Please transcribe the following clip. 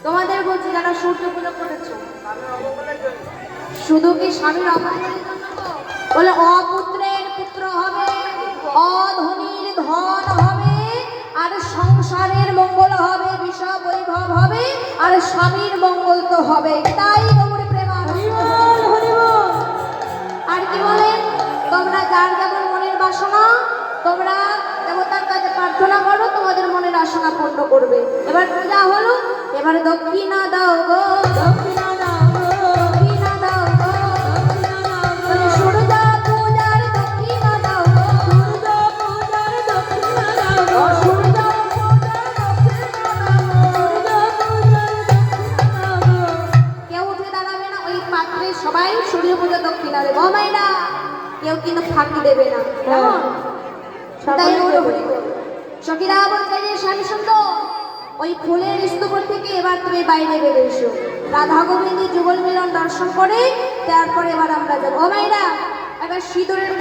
তোমাদের বলছি যারা সূর্য পুজো করেছো, শুধু কি স্বামীর অমঙ্গলের জন্য বলে অপুত্রের পুত্র হবে, অধনীর ধন হবে, আর সংসারের মঙ্গল হবে, বিষয় বৈভব হবে, আর স্বামীর মঙ্গল তো হবে। তাই গৌর প্রেমানন্দ। আর কি বলেন, তোমরা যার যেমন মনের বাসনা তোমরা দেবতার কাছে প্রার্থনা করো, তোমাদের মনের বাসনা পূর্ণ করবে। এবার পূজা হলো, এবারে দক্ষিণা দাও গো, দক্ষিণা দাও গো, দক্ষিণা দাও গো, সূর্য পূজার দক্ষিণা দাও গো, সূর্য পূজার দক্ষিণা দাও গো, সূর্য পূজার দক্ষিণা দাও গো, সূর্য পূজার দক্ষিণা দাও গো। কেউ উঠে দাঁড়াবে না, ওই পাত্রে সবাই সূর্য পূজা দক্ষিণা দেবে। ও মাইনা কেউ কিন্তু ফাঁকি দেবে না, কেমন? তাই সখীরা বলছে যে স্বামী সুন্দর, ওই ফুলের স্তূপ থেকে এবার তুমি বাইরে বেরো এসো, রাধা গোবিন্দের যুগল মিলন দর্শন করে তারপরে এবার আমরা যাবো। ও মাইরা এবার সিঁদুরের